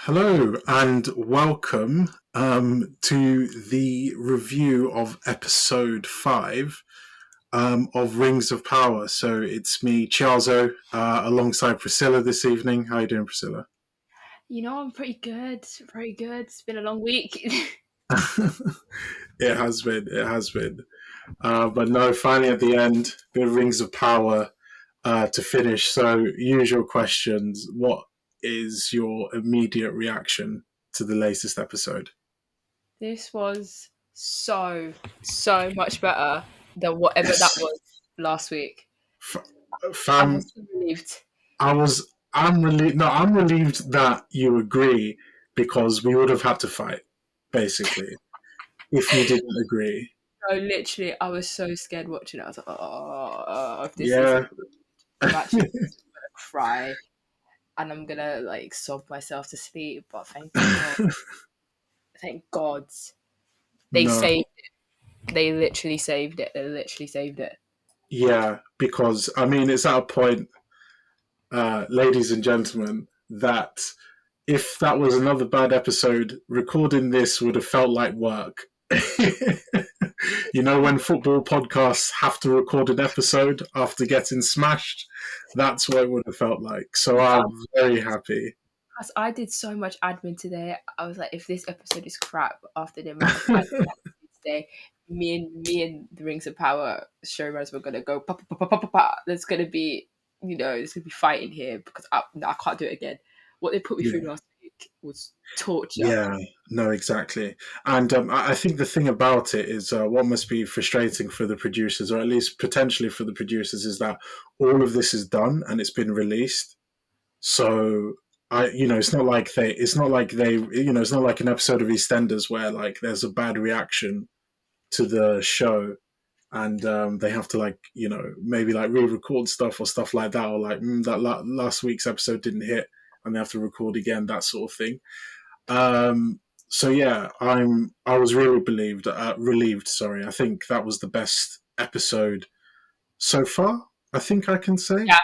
Hello and welcome to the review of episode 5 of Rings of Power. So it's me, Chiazo, alongside Priscilla this evening. How are you doing, Priscilla? I'm pretty good. Very good. It's been a long week. It has been, it has been. But no, finally at the end, the Rings of Power to finish. So, usual questions. What is your immediate reaction to the latest episode? This was so much better than whatever that Yes. was last week. F- I fam, was so relieved. I'm relieved. No, I'm relieved that you agree because we would have had to fight, basically, if you didn't agree. No, literally, I was so scared watching it. I was like, oh, if this isn't, Yeah. I'm actually gonna cry and I'm gonna like sob myself to sleep. But thank God, they No. saved. They literally saved it. They literally saved it. Yeah, because I mean, it's at a point, ladies and gentlemen, that if that was another bad episode, recording this would have felt like work. You know, when football podcasts have to record an episode after getting smashed, that's what it would have felt like. So I'm very happy. Plus, I did so much admin today. I was like, if this episode is crap after the amount of admin I did today, me and the Rings of Power showrunners were gonna go pa pa pa pa pa pa. Pa. There's gonna be, there's gonna be fighting here because I can't do it again. What they put me through Yeah. last week was torture. Yeah, no, exactly. And I think the thing about it is what must be frustrating for the producers, or at least potentially for the producers, is that all of this is done and it's been released. So it's not like an episode of EastEnders where like there's a bad reaction to the show and they have to like maybe like re-record stuff or stuff like that, or like that last week's episode didn't hit and they have to record again, that sort of thing. So yeah, I was really relieved. Sorry, I think that was the best episode so far. I think I can say, Yeah,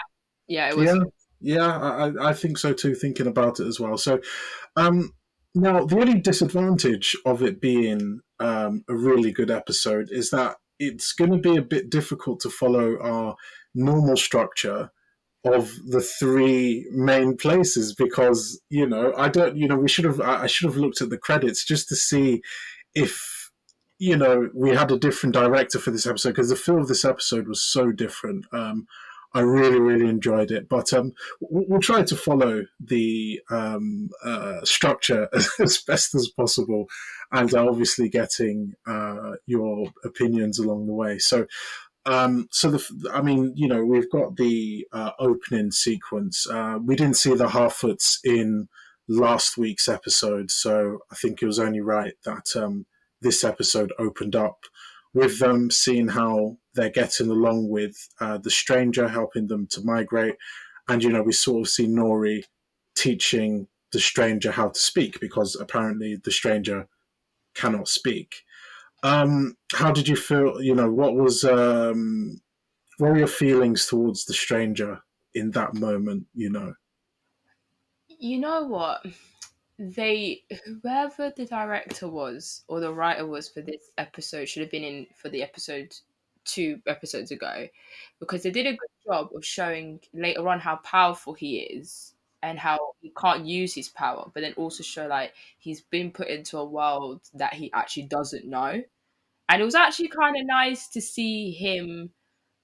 yeah, it yeah, was. yeah, I think so too. Thinking about it as well. So um, now the only disadvantage of it being a really good episode is that it's going to be a bit difficult to follow our normal structure of the three main places because I don't we should have I should have looked at the credits just to see if we had a different director for this episode because the feel of this episode was so different. I really really enjoyed it, but we'll try to follow the structure as best as possible, and obviously getting your opinions along the way. I mean, we've got the opening sequence. We didn't see the Harfoots in last week's episode, so I think it was only right that this episode opened up with them seeing how they're getting along with the stranger, helping them to migrate, and we sort of see Nori teaching the stranger how to speak because apparently the stranger cannot speak. How did you feel? What were your feelings towards the stranger in that moment? You know what? They Whoever the director was or the writer was for this episode should have been in for the episode 2 episodes ago, because they did a good job of showing later on how powerful he is and how he can't use his power, but then also show like he's been put into a world that he actually doesn't know. And it was actually kind of nice to see him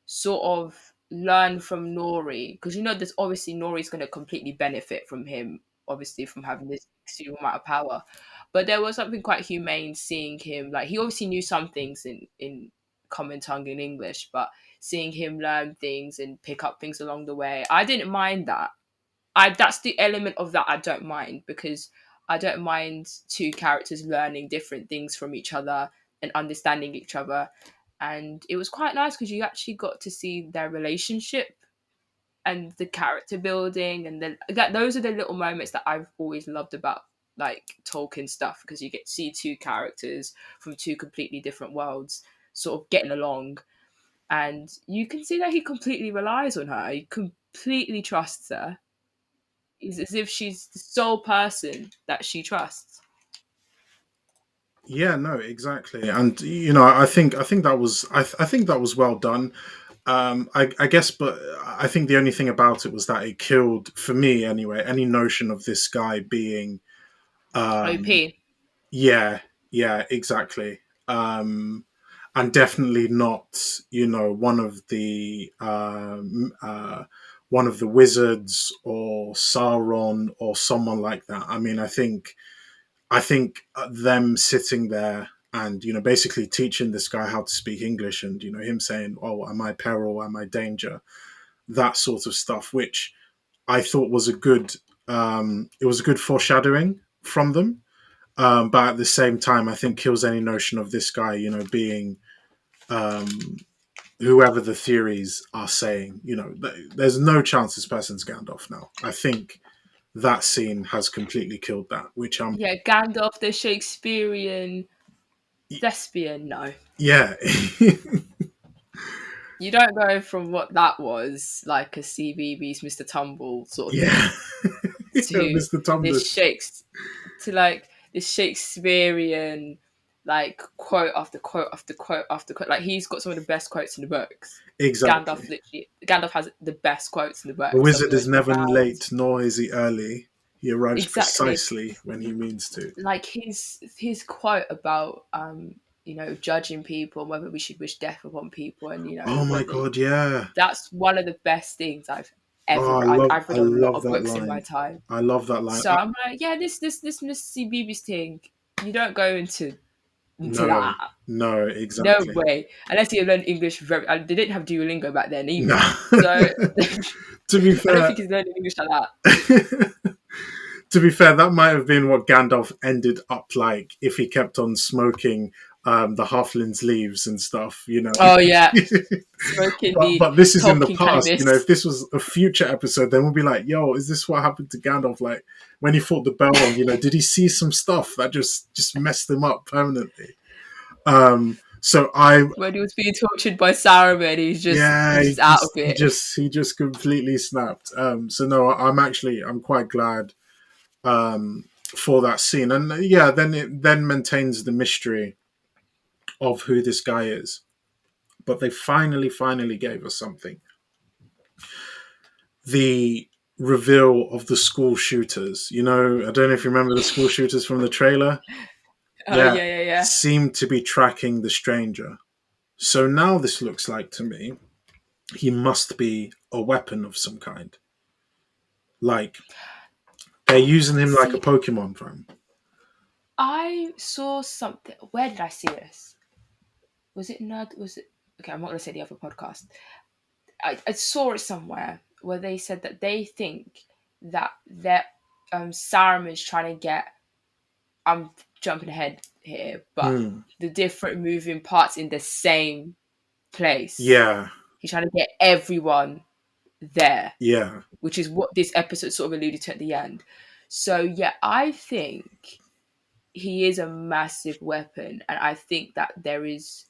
sort of learn from Nori, because there's obviously Nori's going to completely benefit from him, obviously from having this extreme amount of power. But there was something quite humane seeing him. Like he obviously knew some things in common tongue in English, but seeing him learn things and pick up things along the way, I didn't mind that. I That's the element of that I don't mind, because I don't mind two characters learning different things from each other and understanding each other. And it was quite nice because you actually got to see their relationship and the character building, and those are the little moments that I've always loved about like Tolkien stuff, because you get to see two characters from two completely different worlds sort of getting along, and you can see that he completely relies on her. He completely trusts her. It's as if she's the sole person that she trusts. Yeah, no, exactly. And I think that was I think that was well done. I guess, but I think the only thing about it was that it killed, for me anyway, any notion of this guy being, um, OP. yeah, yeah, exactly. And definitely not, one of the wizards or Sauron or someone like that. I mean, I think them sitting there and basically teaching this guy how to speak English, and him saying, "Oh, am I peril? Am I danger?" That sort of stuff, which I thought was a good, it was a good foreshadowing from them. But at the same time, I think kills any notion of this guy, being, um, whoever the theories are saying. There's no chance this person's Gandalf now. I think that scene has completely killed that. Which Yeah, Gandalf, the Shakespearean thespian. No, yeah, you don't go from what that was like a CBBS Mr. Tumble sort of yeah, thing yeah, to Mr. this Tumnus. Shakes to like this Shakespearean like quote after quote after quote after quote. Like he's got some of the best quotes in the books. Exactly. Gandalf has the best quotes in the The books, some of wizard the is most never profound. late, nor is he early. He arrives Exactly. precisely when he means to. Like his quote about judging people and whether we should wish death upon people, and Oh my whether god, yeah. that's one of the best things I've ever Oh, read. I've I read a lot love of that books in my line. time. I love that line. So I'm like, yeah, this Missy Beebe's thing, you don't go into No, that. no, No exactly. way. Unless you learn English very they didn't have Duolingo back then No. either. So To be I don't fair, think he's learning English like that. to be fair, that might have been what Gandalf ended up like if he kept on smoking, the halflings leaves and stuff. Oh yeah. Smoking the But this is in the Tolkien past. cannabis. If this was a future episode, then we'll be like, "Yo, is this what happened to Gandalf? Like when he fought the Balrog? Did he see some stuff that just messed him up permanently?" So I, When he was being tortured by Saruman, yeah, he's just out of it. he just completely snapped. So no, I'm quite glad, for that scene, and yeah, then it then maintains the mystery of who this guy is. But they finally gave us something. The reveal of the school shooters. I don't know if you remember the school shooters from the trailer. Oh Yeah, yeah, yeah, yeah. seemed to be tracking the stranger. So now this looks like to me he must be a weapon of some kind. Like they're using him like a See, Pokemon from. I saw something. Where did I see this? Was it Nerd? Was it? Okay, I'm not gonna say the other podcast. I saw it somewhere where they said that they think that Saruman's trying to get. I'm jumping ahead here, but Mm. the different moving parts in the same place. Yeah, He's trying to get everyone there, yeah, which is what this episode sort of alluded to at the end. So yeah, I think he is a massive weapon, and I think that there is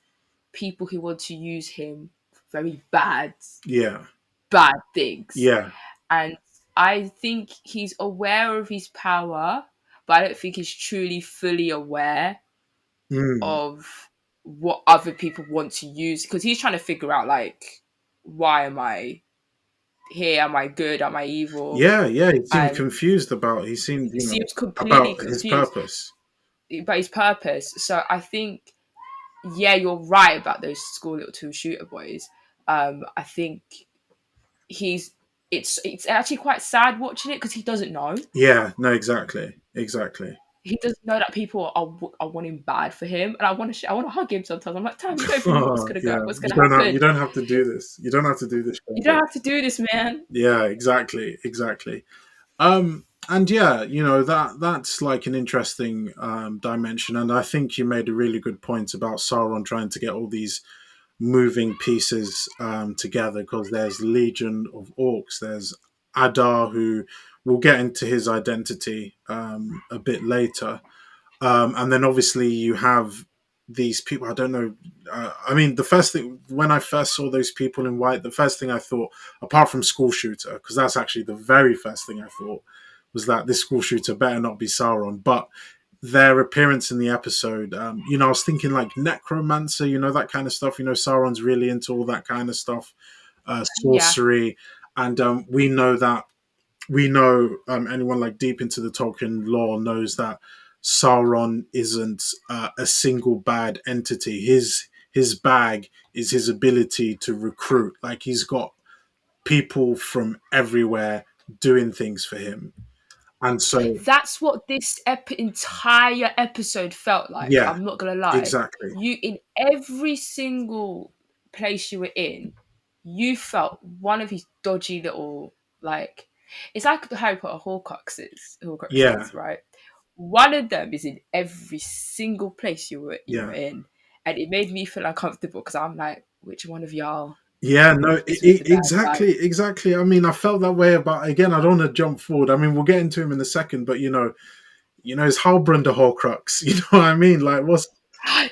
people who want to use him for very yeah, bad things. yeah. And I think he's aware of his power, but I don't think he's truly fully aware Mm. of what other people want to use, because he's trying to figure out like, why am I here? Am I good? Am I evil? Yeah, yeah. He seemed And confused about. He seemed, he seems completely about his confused purpose. about his purpose. So I think, yeah, you're right about those school little two shooter boys. I think he's it's actually quite sad watching it because he doesn't know. Yeah, no, exactly, exactly. He doesn't know that people are wanting bad for him, and I want to hug him sometimes. I'm like, Tam, you don't even know what's Oh, gonna go, yeah, what's gonna happen. you don't have to do this. You don't have to do this, You don't Shelby. have to do this, man. Yeah, exactly, exactly. And yeah, that's like an interesting, dimension, and I think you made a really good point about Sauron trying to get all these moving pieces, together, because there's Legion of Orcs, there's Adar, who we'll get into his identity, a bit later, and then obviously you have these people. I don't know. I mean, the first thing when I first saw those people in white, the first thing I thought, apart from school shooter, because that's actually the very first thing I thought, was that this school shooter better not be Sauron. But their appearance in the episode, I was thinking like necromancer, that kind of stuff. Sauron's really into all that kind of stuff, Yeah. sorcery, and we know anyone like deep into the Tolkien lore knows that Sauron isn't a single bad entity. His bag is his ability to recruit. Like he's got people from everywhere doing things for him, and so That's what this entire episode felt like. yeah, I'm not gonna lie. exactly. You in every single place you were in, you felt one of his dodgy little like. It's like the Harry Potter Yeah, Horcruxes, right? One of them is in every single place you were yeah. in, and it made me feel uncomfortable because I'm like, which one of y'all Yeah, no, is with the bad guy? exactly. I mean, I felt that way about again. I don't want to jump forward. I mean, we'll get into him in a second, but it's Halbrand the Horcrux. You know what I mean? Like, what's I've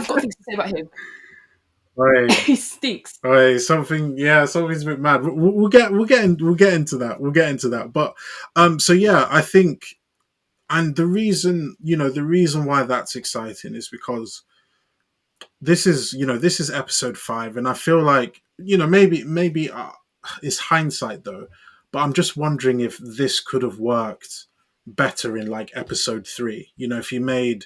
got things to say about him. right? He stinks. Right, something, yeah, something's a bit mad. We'll get into that. We'll get into that. But so yeah, I think, and the reason why that's exciting is because this is episode 5, and I feel like maybe it's hindsight though, but I'm just wondering if this could have worked better in like episode 3. If you made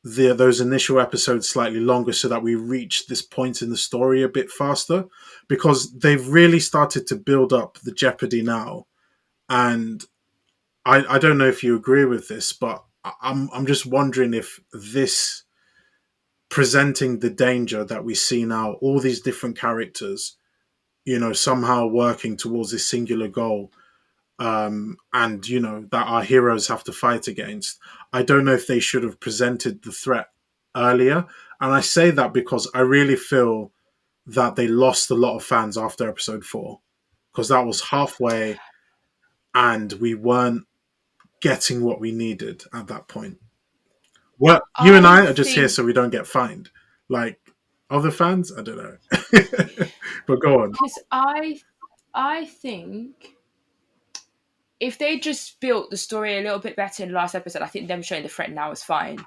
those initial episodes slightly longer so that we reach this point in the story a bit faster, because they've really started to build up the jeopardy now. And I don't know if you agree with this, but I'm just wondering if this presenting the danger that we see now, all these different characters, somehow working towards this singular goal, and that our heroes have to fight against. I don't know if they should have presented the threat earlier, and I say that because I really feel that they lost a lot of fans after episode 4, because that was halfway, and we weren't getting what we needed at that point. Well, you and I I are just here think so we don't get fined. Like other fans, I don't know. But go on. because I think if they just built the story a little bit better in the last episode, I think them showing the threat now is fine.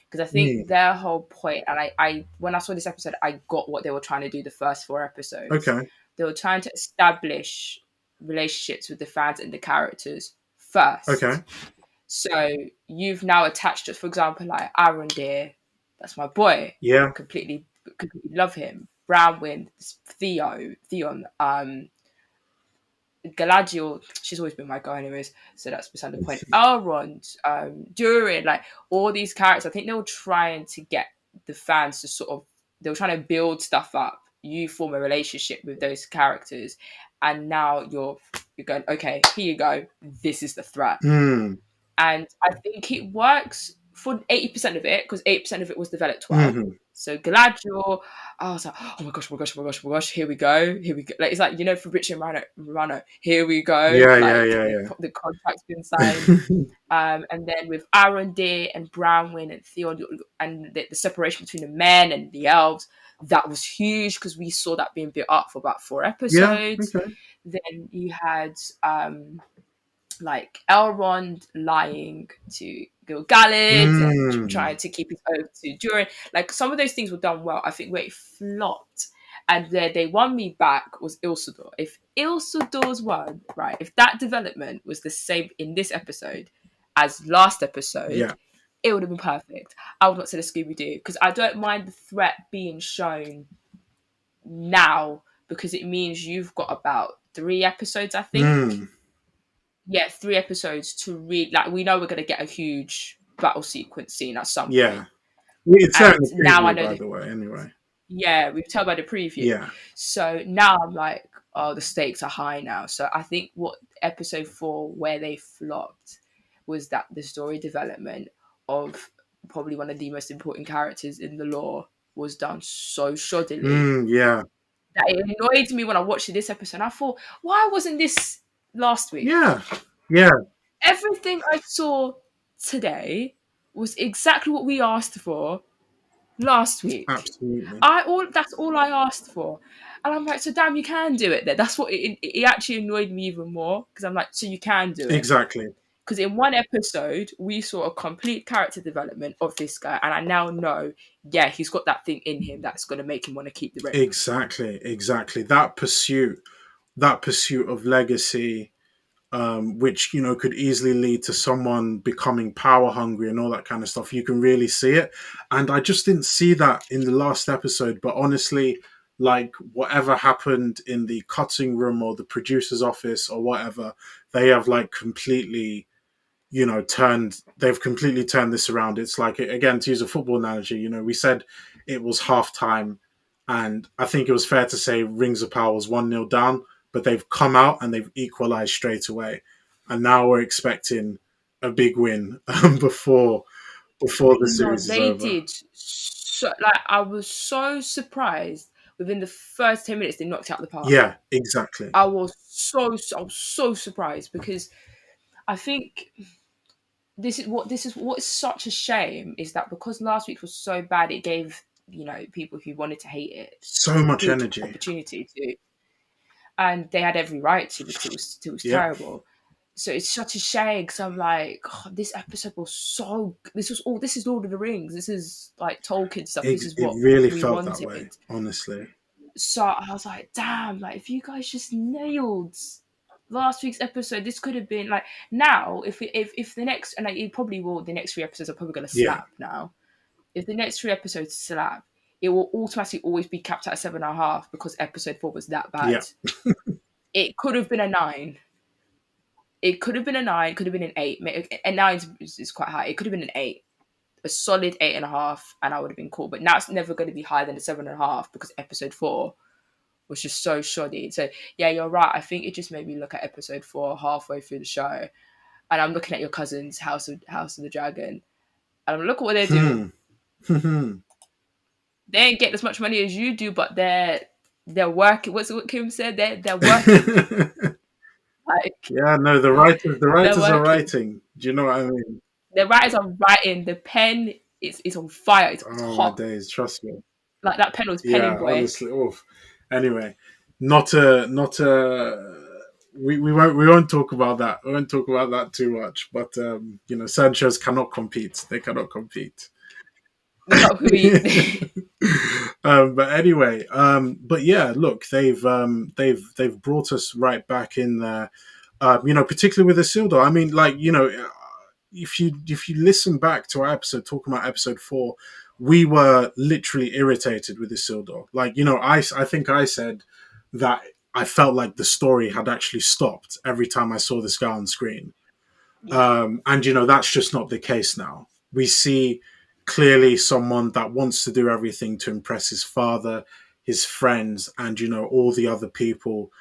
Because I think Mm, their whole point, and I when I saw this episode, I got what they were trying to do the first 4 episodes. okay. They were trying to establish relationships with the fans and the characters first. Okay. So you've now attached us, for example, like Aaron Deer, that's my boy. Yeah. Completely love him. Brownwind, Theon, Galadriel, she's always been my guy anyways, so that's beside the point. Elrond, Durin, like all these characters, I think they were trying to get the fans to they were trying to build stuff up. You form a relationship with those characters, and now you're going, okay, here you go. This is the threat. Mm, And I think it works for 80% of it because 80% of it was developed well. hmm. So Galadriel, I was like, oh my gosh, oh my gosh, oh my gosh, oh my gosh, here we go, here we go. Like it's like for Richard and Rano, here we go. Yeah, yeah, Like yeah, yeah. the contract's been signed. And then with Arondir and Brownwyn and Theon and the separation between the men and the elves, that was huge because we saw that being built up for about 4 Yeah, episodes. okay. Then you had like Elrond lying to Gil-galad and Mm, trying to keep his oath to Durin. Like some of those things were done well. I think where it flopped and where they won me back was Ilsador. If Isildur's won, right, if that development was the same in this episode as last episode, yeah. it would have been perfect. I would not say the Scooby Doo because I don't mind the threat being shown now because it means you've got about 3 episodes, I think. Mm, Yeah, 3 episodes to read. Like, we know we're going to get a huge battle sequence scene at some yeah. point. It's And certainly a now I preview, know by that, the way, anyway. yeah, we've told by the preview. Yeah. So now I'm like, oh, the stakes are high now. So I think what episode 4, where they flopped, was that the story development of probably one of the most important characters in the lore was done so shoddily Yeah. that it annoyed me when I watched this episode. I thought, why wasn't this last week? Yeah. Yeah. Everything I saw today was exactly what we asked for last week. Absolutely. I all That's all I asked for, and I'm like, so damn, you can do it. Then that's what it actually annoyed me even more because I'm like, so you can do it. Exactly. Because in one episode we saw a complete character development of this guy, and I now know, yeah, he's got that thing in him that's going to make him want to keep the ring. Exactly. Exactly. That pursuit of legacy, which could easily lead to someone becoming power hungry and all that kind of stuff. You can really see it, and I just didn't see that in the last episode. But honestly, like whatever happened in the cutting room or the producer's office or whatever, they have like completely they've completely turned this around. It's like, again, to use a football analogy, we said it was half time, and I think it was fair to say Rings of Power was 1-0 down, but they've come out and they've equalized straight away. And now we're expecting a big win before the No, series is they over. did. So, like, I was so surprised within the first 10 minutes they knocked it out of the park. Yeah, exactly. I was so surprised because I think this is what is such a shame is that because last week was so bad, it gave people who wanted to hate it So much good energy. opportunity to, and they had every right to because it was Yep. terrible. So it's such a shame because I'm like, oh, this episode was so. This is Lord of the Rings. This is like Tolkien stuff. It, This is it what really we felt that way, wanted. honestly. So I was like, damn, like if you guys just nailed last week's episode, this could have been like now if the next and like, it probably will the next three episodes are probably gonna Yeah. slap now. If the next three episodes slap, it will automatically always be capped at 7.5 because episode 4 was that Yeah. bad. It could have been a 9. It could have been a 9, could have been an 8. A 9 is quite high. It could have been an 8, a solid 8.5, and I would have been cool. But now it's never going to be higher than a 7.5 because episode 4 was just so shoddy. So yeah, you're right. I think it just made me look at episode 4 halfway through the show, and I'm looking at your cousin's House of the Dragon, and I'm look at what they're doing. Hmm. Hmm. They ain't getting as much money as you do, but they're working. What's what Kim said? They're working. Like Yeah, no, the they're writers are working. writing. Do you know what I mean? The writers are writing. The pen is on fire. It's Oh my hot. days, trust me. Like that pen was penning, Yeah, boy. honestly. Oof. Anyway, not a. We won't talk about that. We won't talk about that too much. But certain shows cannot compete. They cannot compete. They can't be. But anyway, but yeah, look, they've brought us right back in there. Particularly with Isildur. I mean, like if you listen back to our episode talking about episode 4, we were literally irritated with Isildur. Like I think I said that I felt like the story had actually stopped every time I saw this guy on screen. Yeah. And that's just not the case now. We see clearly someone that wants to do everything to impress his father, his friends, and all the other people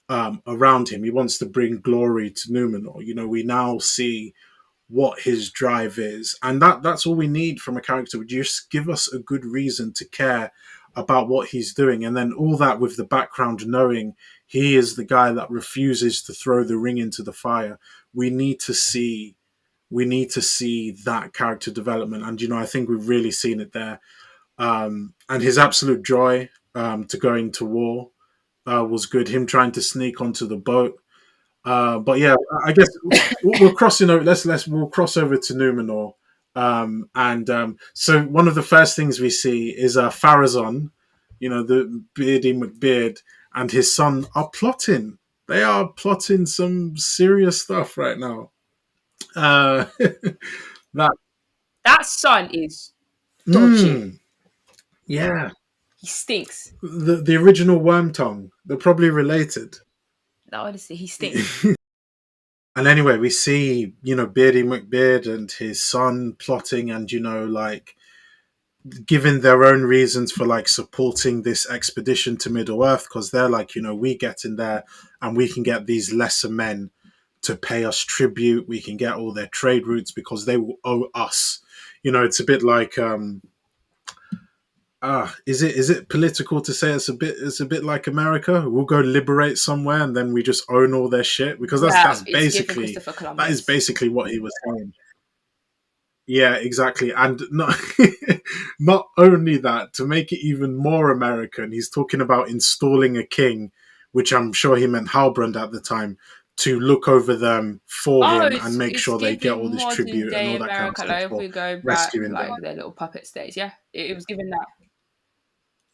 around him. He wants to bring glory to Númenór. We now see what his drive is, and that's all we need from a character. Would just give us a good reason to care about what he's doing, and then all that with the background knowing he is the guy that refuses to throw the ring into the fire. We need to see that character development, and I think we've really seen it there. And his absolute joy to going to war was good. Him trying to sneak onto the boat, but yeah, I guess we're crossing over. We'll cross over to Númenór, and so one of the first things we see is Pharazôn, the Beardy McBeard, and his son are plotting. They are plotting some serious stuff right now. Uh, that That son is dodgy. mm, yeah, He stinks. the original Worm Tongue. They're probably related. No, honestly, he stinks. And anyway, we see Beardy McBeard and his son plotting, and like giving their own reasons for like supporting this expedition to Middle Earth, because they're like, we get in there and we can get these lesser men to pay us tribute. We can get all their trade routes because they will owe us. It's a bit like is it political to say it's a bit like America? We'll go liberate somewhere and then we just own all their shit, because that's Yeah, that's it's given basically Christopher that is Columbus. basically what he was saying. Yeah, exactly. And not not only that, to make it even more American, he's talking about installing a king, which I'm sure he meant Halbrand at the time, to look over them for Oh, him and make it's sure they get giving all this modern tribute and day all that kind of America. stuff Like if for we go back, rescuing them. like their little puppet stage, yeah, it was given that.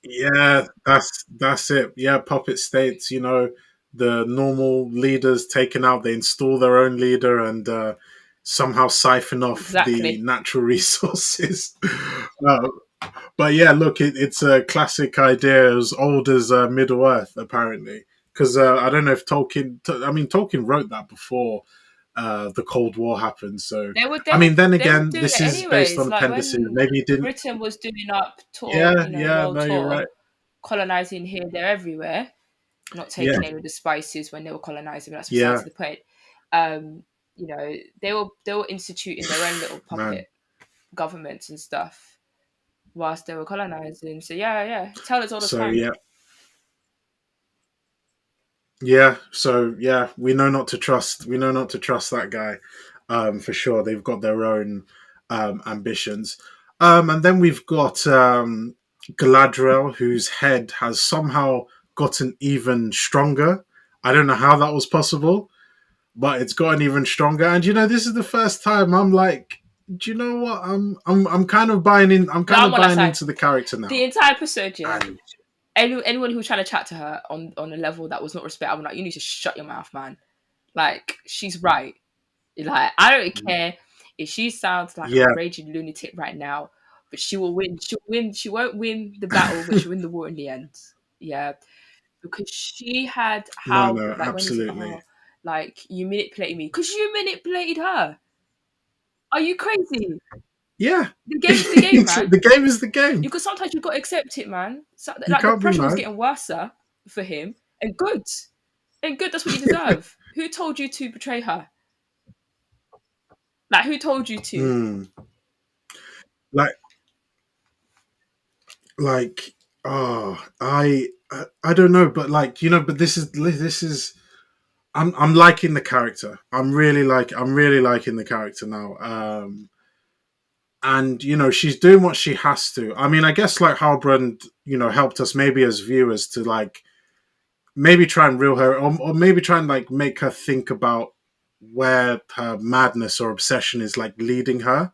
Yeah, that's it. Yeah, puppet states, the normal leaders taken out, they install their own leader and somehow siphon off the Exactly. natural resources. uh, but yeah, look, it's a classic idea as old as Middle Earth, apparently. Because I don't know if Tolkien wrote that before the Cold War happened. So, I mean, then They were again, doing this it is based anyways. on Like appendices. when Maybe he didn't. Britain was doing up tour, Yeah, yeah, world no, you're tour, right. colonizing here, there, everywhere, not Yeah, taking any of the spices when they were colonizing. But that's besides yeah, the point. Um, they were instituting their own little man. puppet governments and stuff whilst they were colonizing. So yeah, yeah, tell us all the So time. yeah, yeah. So yeah, we know not to trust. We know not to trust that guy, for sure. They've got their own ambitions, and then we've got Galadriel, whose head has somehow gotten even stronger. I don't know how that was possible, but it's gotten even stronger. And this is the first time I'm like, do you know what? I'm kind of buying in. I'm No, kind I'm of on that buying side. into the character The now, entire episode, yeah. and Anyone who was trying to chat to her on a level that was not respect, I'm like, you need to shut your mouth, man. Like, she's right. Like, I don't care if she sounds like a yeah, raging lunatic right now, but she will win. She'll win. She won't win the battle, but she'll win the war in the end. Yeah, because she had no, how no, like when he said, absolutely. "Oh, like you manipulated me," because you manipulated her. Are you crazy? Yeah, The game's the game, it's man. the game is the game. Because sometimes you've got to accept it, man. So, You like the can't be pressure was mad. getting worse for him, and good, and good. That's what you deserve. Who told you to betray her? Like who told you to? Mm. Like, like, oh, I don't know, but like, but this is. I'm liking the character. I'm really liking the character now. And she's doing what she has to. I mean, I guess like Halbrand, helped us maybe as viewers to like maybe try and reel her, or maybe try and like make her think about where her madness or obsession is like leading her,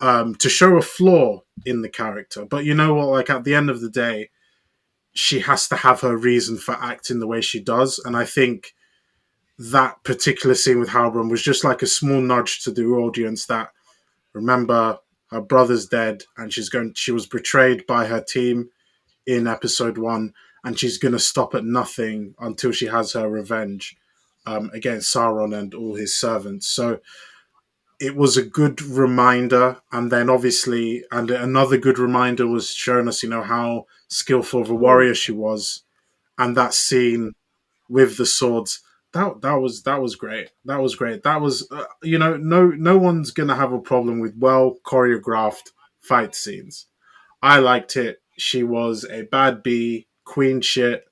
to show a flaw in the character. But you know what? Like at the end of the day, she has to have her reason for acting the way she does, and I think that particular scene with Halbrand was just like a small nudge to the audience that remember her brother's dead and she was betrayed by her team in episode 1, and she's going to stop at nothing until she has her revenge, against Sauron and all his servants. So it was a good reminder, and then obviously, and another good reminder was showing us, how skillful of a Cool. warrior she was, and that scene with the swords. That was great. That was great. That was no one's gonna have a problem with well choreographed fight scenes. I liked it. She was a bad bee, queen shit.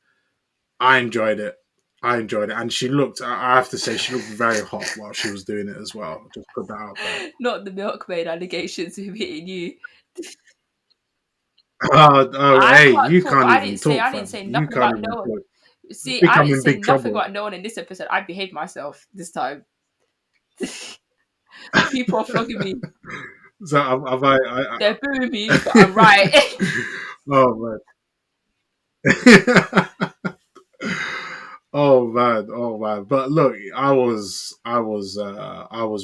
I enjoyed it. I enjoyed it, and she looked. I have to say, she looked very hot while she was doing it as well. Just put that out there. Not the milkmaid allegations of hitting you. Oh, I hey, can't you talk. can't I even didn't say. talk, I didn't fam. say You nothing can't about even no one. talk. You're See, I becoming didn't in say big nothing trouble. about no one in this episode. I behaved myself this time. People are flogging me. So have They're booing me, but I'm right. oh man. Oh man. But look, I was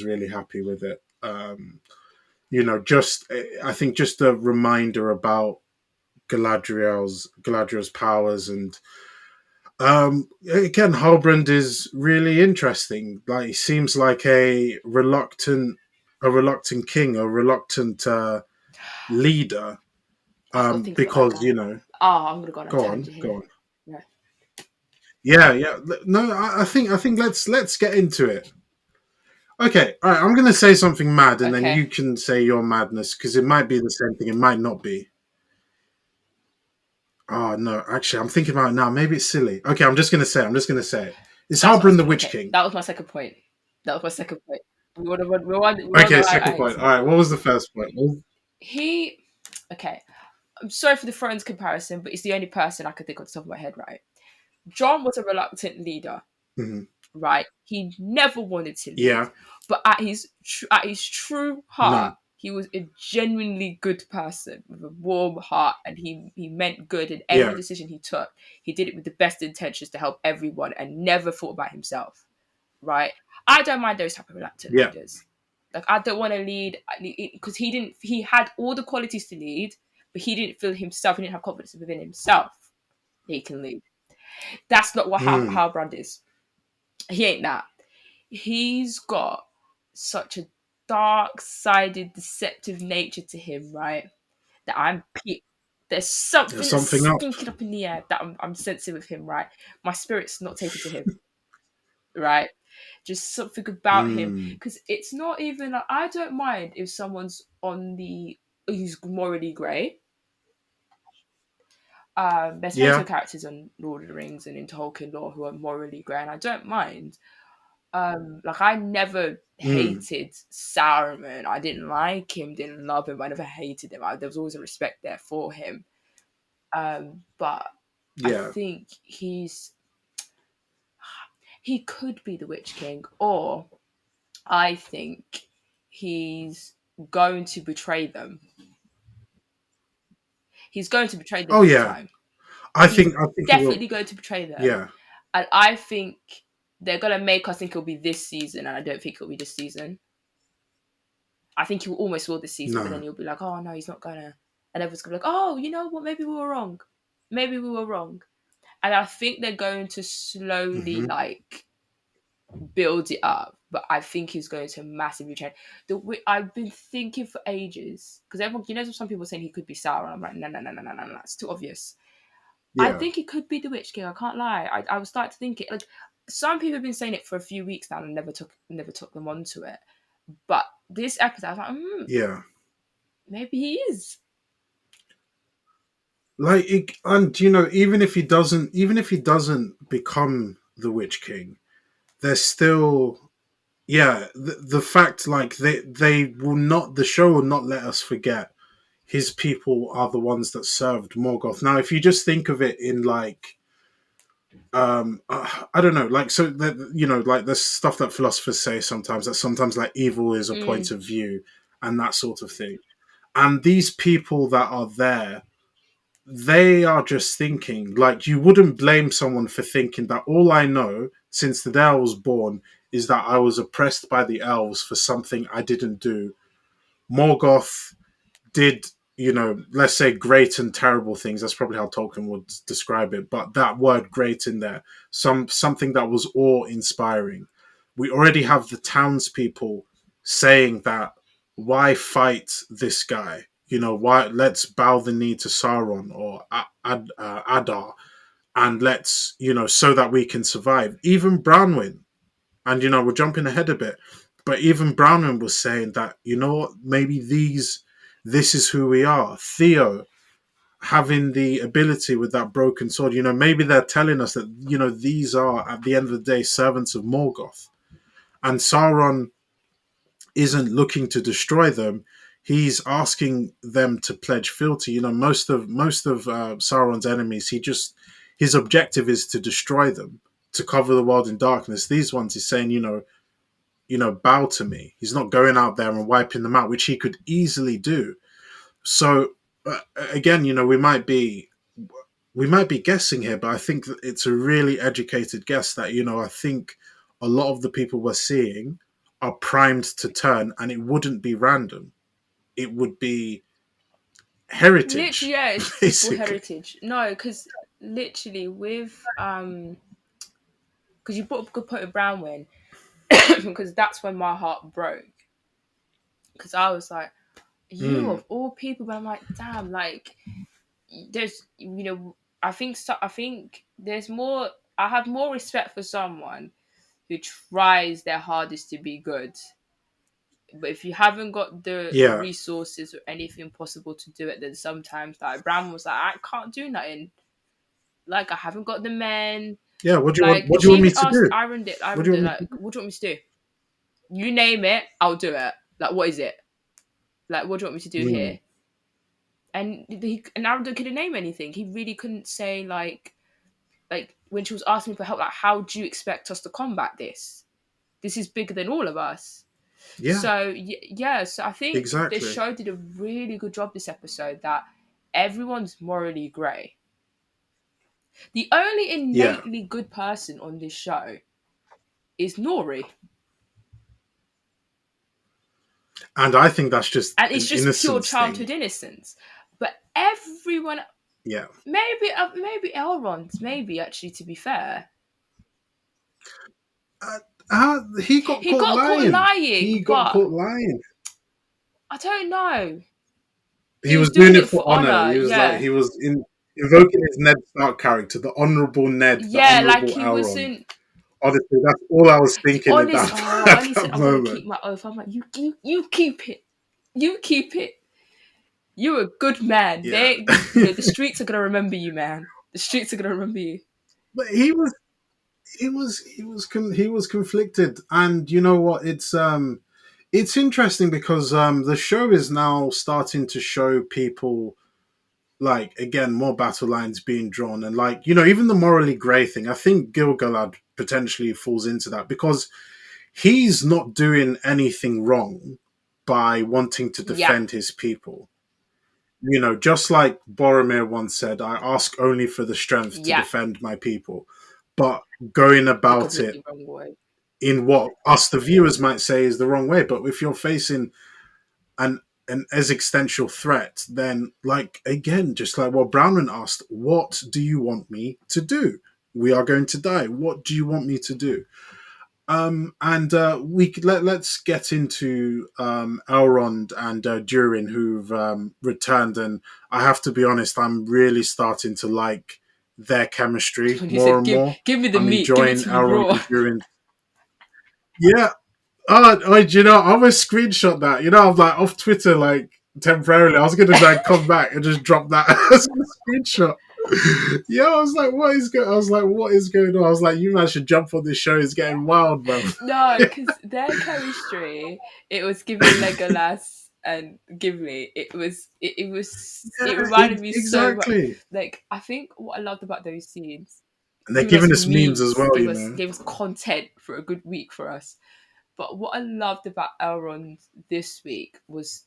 really happy with it. Just I think just a reminder about Galadriel's powers, and again, Halbrand is really interesting. Like he seems like a reluctant king, a reluctant leader, I've got to think about that because guy. Oh, I'm gonna go on a go on, tangent go here. on. Yeah. Yeah, yeah. No, I think let's get into it. Okay, all right. I'm going to say something mad, and then Okay. you can say your madness because it might be the same thing. It might not be. Oh no, actually, I'm thinking about it now. Maybe it's silly. Okay, I'm just going to say. It. I'm just going to say it. It's That's what I was. Halbrand the Witch Okay. King. That was my second point. That was my second point. we're on the Okay, right second point. lines. All right, what was the first point? He, okay. I'm sorry for the Thrones comparison, but he's the only person I could think of the top of my head. Right, John was a reluctant leader. Mm-hmm. Right, he never wanted to lead, Yeah, but at his true heart, no, he was a genuinely good person with a warm heart, and he meant good in every yeah, decision he took. He did it with the best intentions to help everyone and never thought about himself. Right, I don't mind those type of reluctant yeah. leaders. Like, I don't want to lead because he had all the qualities to lead, but he didn't feel himself. He didn't have confidence within himself that he can lead. That's not what Mm. Halbrand is. He ain't that. He's got such a dark-sided, deceptive nature to him, right? That there's There's something that's something up. stinking up in the air that I'm sensing with him, right? My spirit's not taken to him, right? Just something about him, Mm. because it's not even. Like, I don't mind if someone's on the who's morally grey. There's plenty Yeah. of characters on Lord of the Rings and in Tolkien lore who are morally grey, and I don't mind. Like, I never Mm. hated Sauron. I didn't like him, didn't love him. I never hated him. There was always a respect there for him. But I Yeah. think he could be the Witch King, or I think he's going to betray them. He's going to betray them Oh big yeah. time. I He's think. I think it will. definitely going to betray them, Yeah. and I think they're gonna make us think it'll be this season, and I don't think it'll be this season. I think he almost will this season, but then No. you'll be like, oh no, he's not gonna. And everyone's gonna be like, oh, you know what? Maybe we were wrong. Maybe we were wrong. And I think they're going to slowly Mm-hmm. like build it up. But I think he's going to massively change. I've been thinking for ages because everyone, some people saying he could be Sauron. I'm like, no, no, no, no, no, no, no. It's too obvious. I Yeah. think he could be the Witch King. I can't lie. I was starting to think it. Like, some people have been saying it for a few weeks now and never took them onto it. But this episode, I was like, Yeah. maybe he is. Like, and even if he doesn't become the Witch King, there's still, yeah, the fact, like, they will not, the show will not let us forget his people are the ones that served Morgoth. Now, if you just think of it in like, I don't know, like, so that, like, there's stuff that philosophers say sometimes, that sometimes like evil is a point Mm. of view and that sort of thing. And these people that are there, they are just thinking, like, you wouldn't blame someone for thinking that all I know since the day I was born is that I was oppressed by the elves for something I didn't do. Morgoth did, let's say great and terrible things. That's probably how Tolkien would describe it. But that word great in there, something that was awe inspiring. We already have the townspeople saying that, why fight this guy? Why, let's bow the knee to Sauron or Adar, and let's, so that we can survive. Even Brownwyn, and we're jumping ahead a bit, but even Brownham was saying that, what, maybe this is who we are. Theo having the ability with that broken sword, maybe they're telling us that, these are at the end of the day servants of Morgoth, and Sauron isn't looking to destroy them. He's asking them to pledge fealty. Most of Sauron's enemies, his objective is to destroy them, to cover the world in darkness. These ones, he's saying, bow to me. He's not going out there and wiping them out, which he could easily do. So, again, we might be guessing here, but I think that it's a really educated guess that, I think a lot of the people we're seeing are primed to turn, and it wouldn't be random. It would be Literally, heritage, yeah, it's football basically. heritage. No, because literally with because you brought up a good point with Brownwyn, because that's when my heart broke. Because I was like, you Mm, of all people, but I'm like, damn, like there's I think there's more. I have more respect for someone who tries their hardest to be good. But if you haven't got the yeah, resources or anything possible to do it, then sometimes like Brown was like, I can't do nothing. Like, I haven't got the men. yeah. What do you want? Like, What do you she want me even to asked do? Iron did What do you want me to like, do? what do you want me to do? You name it, I'll do it. Like, what is it? Like, what do you want me to do Mm. here? And Naruto couldn't name anything. He really couldn't say like when she was asking for help, like, how do you expect us to combat this? This is bigger than all of us. Yeah, So yeah, so I think the exactly. show did a really good job this episode that everyone's morally grey. The only Yeah, innately good person on this show is Nori, and I think that's just and it's an just pure innocence childhood thing. innocence. But everyone, Yeah. maybe Elrond, maybe actually to be fair, Uh, he got he caught got caught lying. He lying, got but caught lying. I don't know. He He was was doing doing it it for for honor. honor, He was like yeah, he was invoking his Ned Stark character, the honorable Ned, the yeah. Like honorable he Elrond. wasn't. Honestly, that's all I was thinking at Honest, that oh, at when he said, that "I'm gonna moment. keep my oath," I'm like, you keep it, you keep it. You're a good man. Yeah, The streets are gonna remember you, man. The streets are gonna remember you. but he was conflicted, and you know what? It's interesting because the show is now starting to show people like again more battle lines being drawn, and like you know even the morally grey thing. I think Gilgalad potentially falls into that because he's not doing anything wrong by wanting to Yeah, defend his people. You know, just like Boromir once said, I ask only for the strength to yeah, defend my people. But going the about it completely wrong way. in what us, the viewers, might say is the wrong way. But if you're facing an an existential threat, then like again, just like what Brownman asked, what do you want me to do? We are going to die. What do you want me to do? And let's get into Elrond and Durin who've returned, and I have to be honest, I'm really starting to like their chemistry When you more said, and more. give me the I'm meat, give it enjoying to me Elrond raw." and Durin. Yeah. Do you know, I'm gonna screenshot that. You know, I'm like off Twitter like temporarily. I was gonna like come back and just drop that as a screenshot. Yeah, I was like, I was like, what is going on? I was like, you man should jump on this show. It's getting wild, bro. No, because their chemistry, it was giving Legolas and Gimli. It Yeah, reminded me so much. exactly. Like, I think what I loved about those scenes, And they're give us giving us memes as memes, well, you know. gave us content for a good week for us. But what I loved about Elrond this week was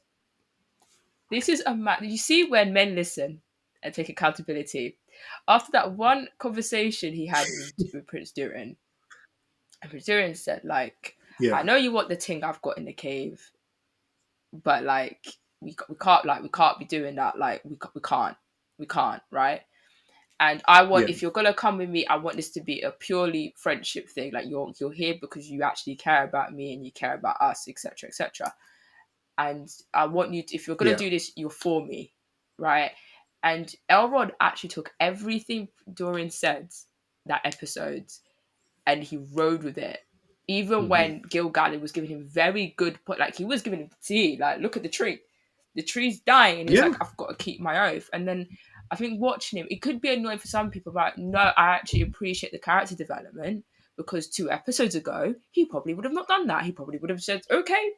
this is a man. You see when men listen and take accountability. After that one conversation he had with Prince Durin, and Prince Durin said, like, I Yeah, know you want the thing I've got in the cave, but like we can't be doing that. Like we can't, right? And I want, yeah, if you're gonna come with me, I want this to be a purely friendship thing. Like you're here because you actually care about me and you care about us, etc., etc. And I want you to, if you're gonna yeah, do this, you're for me, right? And Elrod actually took everything Dorian said that episode and he rode with it. Even hmm, when Gilgalad was giving him very good point, like he was giving him tea, like look at the tree's dying, and he's yeah, like, I've got to keep my oath. And then I think watching him, it could be annoying for some people, but no, I actually appreciate the character development because 2 episodes ago he probably would have not done that. He probably would have said, okay,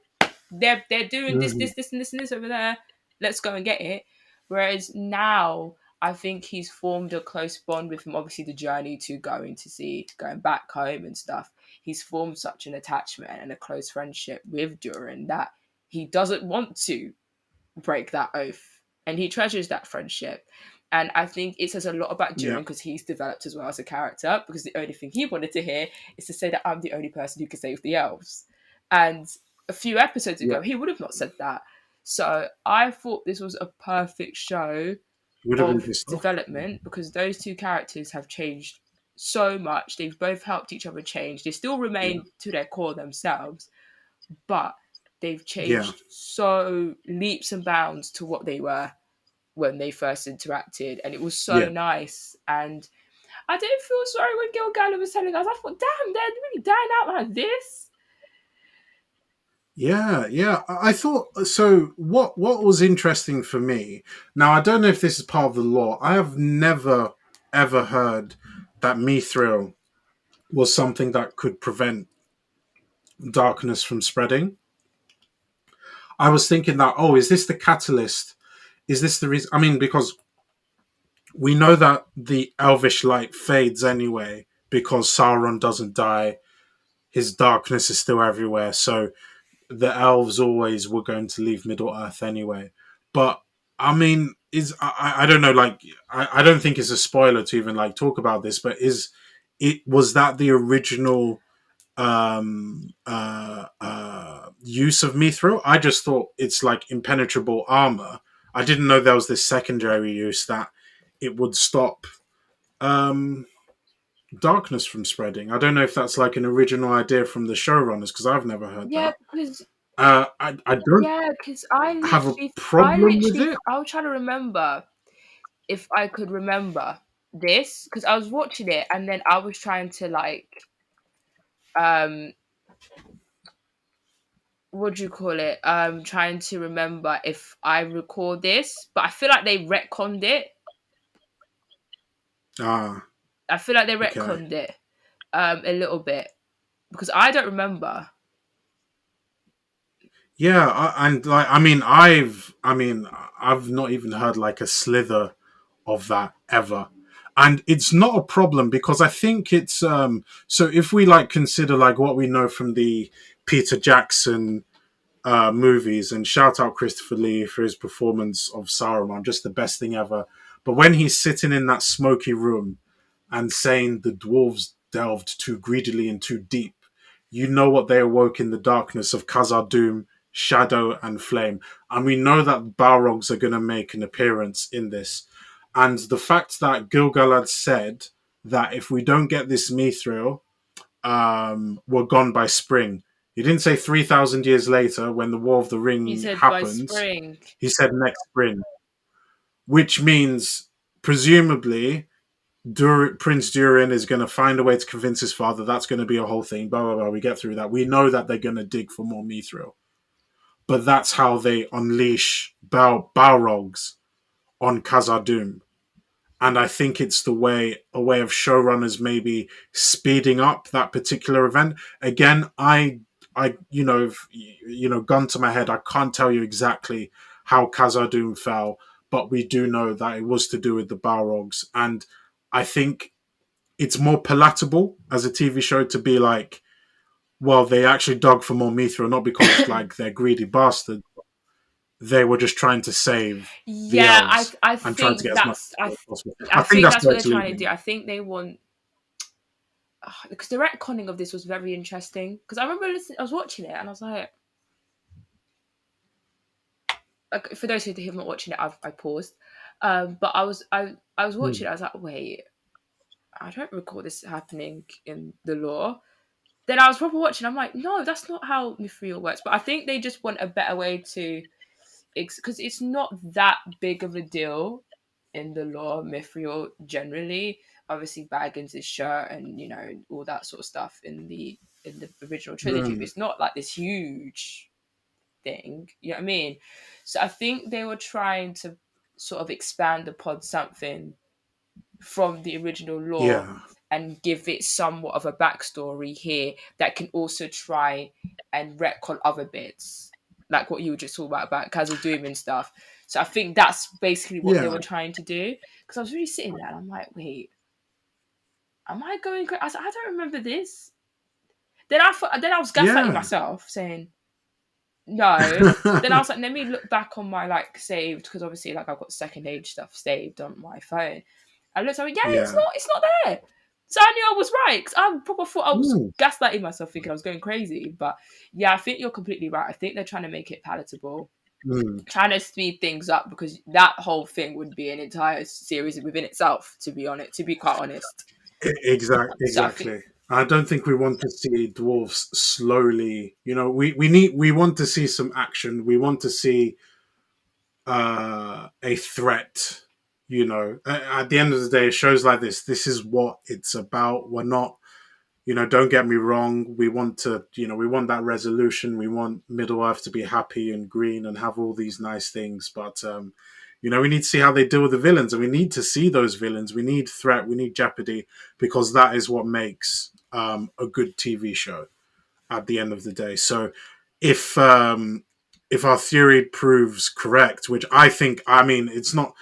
they're doing this, hmm, this, and this, and this over there. Let's go and get it. Whereas now, I think he's formed a close bond with him. Obviously, the journey to going back home and stuff. He's formed such an attachment and a close friendship with Durin that he doesn't want to break that oath, and he treasures that friendship. And I think it says a lot about yeah, Durin because he's developed as well as a character. Because the only thing he wanted to hear is to say that I'm the only person who can save the elves. And a few episodes yeah. ago, he would have not said that. So I thought this was a perfect show Would have been of pissed off. development because those two characters have changed so much. They've both helped each other change. They still Yeah, remain to their core themselves, but they've yeah, changed so leaps and bounds to what they were when they first interacted, and it was so yeah. nice. And I didn't feel sorry when Gil Gallo was telling us. I thought, damn, they're really dying out like this. Yeah, yeah. I thought so. What was interesting for me? Now I don't know if this is part of the law. I have never ever heard that mithril was something that could prevent darkness from spreading. I was thinking that, oh, is this the catalyst? Is this the reason? I mean, because we know that the elvish light fades anyway because Sauron doesn't die. His darkness is still everywhere. So the elves always were going to leave Middle Earth anyway. But I mean, I don't know, like I don't think it's a spoiler to even like talk about this, but is it was that the original use of Mithril? I just thought it's like impenetrable armor. I didn't know there was this secondary use that it would stop um darkness from spreading. I don't know if that's like an original idea from the showrunners because I've never heard Yeah, that. because I don't yeah, because have a problem with it. I was trying to remember if I could remember this because I was watching it and then I was trying to like um what do you call it? Trying to remember if I recall this, but I feel like they retconned it. Ah, I feel like they okay. retconned it a little bit because I don't remember. Yeah, and like I mean, I've not even heard like a slither of that ever, and it's not a problem because I think it's so if we like consider like what we know from the Peter Jackson movies, and shout out Christopher Lee for his performance of Saruman, just the best thing ever. But when he's sitting in that smoky room and saying the dwarves delved too greedily and too deep, you know what they awoke in the darkness of Khazar Doom, Shadow, and Flame. And we know that Balrogs are going to make an appearance in this. And the fact that Gil-galad said that if we don't get this Mithril, we're gone by spring. He didn't say 3,000 years later when the War of the You Ring said by happens. spring. He said next spring, which means presumably Prince Durin is going to find a way to convince his father. That's going to be a whole thing. Blah blah blah. We get through that. We know that they're going to dig for more Mithril, but that's how they unleash Balrogs on Khazad-dûm. And I think it's a way of showrunners maybe speeding up that particular event. Again, gun to my head, I can't tell you exactly how Khazad-dûm fell, but we do know that it was to do with the Balrogs, and I think it's more palatable as a TV show to be like, well, they actually dug for more Mithril, not because like they're greedy bastards. They were just trying to save the Yeah, elves I and trying to think get as much as possible. I I think think that's that's where what they're it's trying to do. leading. I think they want because the retconning of this was very interesting. Because I remember listening, I was watching it and I was like for those who have not watching it, I paused. But I was watching Mm. it. I was like, wait, I don't recall this happening in the law. Then I was proper watching. I'm like, no, that's not how Mithril works. But I think they just want a better way to, because it's not that big of a deal in the law of Mithril generally. Obviously, Baggins' shirt and all that sort of stuff in the original trilogy. But Mm. it's not like this huge thing. You know what I mean? So I think they were trying to sort of expand upon something from the original lore Yeah, and give it somewhat of a backstory here that can also try and retcon other bits, like what you were just talking about Castle Doom and stuff. So I think that's basically what they yeah, were trying to do. Because I was really sitting there and I'm like, wait, am I going? I was like, I don't remember this. Then I was gaslighting yeah. myself, saying no. Then I was like, let me look back on my like saved because obviously like I've got second age stuff saved on my phone. I looked, I went, yeah, Yeah. it's not there. So I knew I was right because I probably thought I was Mm. gaslighting myself, thinking I was going crazy. But yeah, I think you're completely right. I think they're trying to make it palatable, Mm. trying to speed things up because that whole thing would be an entire series within itself. To be quite honest. So I think Exactly. I don't think we want to see dwarves slowly. We want to see some action. We want to see a threat. At the end of the day, shows like this is what it's about. We're not, don't get me wrong. We want to, we want that resolution. We want Middle Earth to be happy and green and have all these nice things. But, we need to see how they deal with the villains, and we need to see those villains. We need threat. We need jeopardy because that is what makes a good TV show. at the end of the day. So if if our theory proves correct, which I think, I mean, it's not,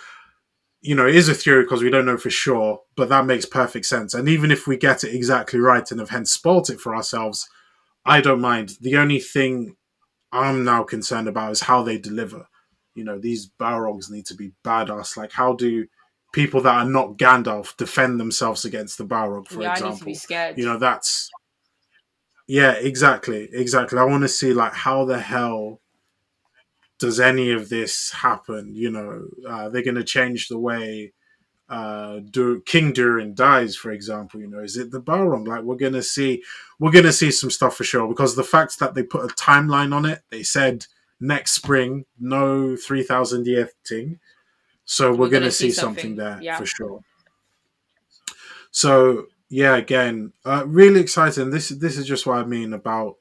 it is a theory because we don't know for sure, but that makes perfect sense. And even if we get it exactly right and have hence spoilt it for ourselves, I don't mind. The only thing I'm now concerned about is how they deliver. These Balrogs need to be badass. Like, how do people that are not Gandalf defend themselves against the Balrog, for Yeah, I need to be example? scared. That's yeah, exactly, exactly. I want to see like how the hell does any of this happen? They're going to change the way King Durin dies, for example. Is it the Balrog? Like we're gonna see some stuff for sure because the fact that they put a timeline on it, they said next spring, no 3,000 year thing. So we're We're gonna gonna see see something something. there Yeah. for sure. So yeah, again, really exciting. This is just what I mean about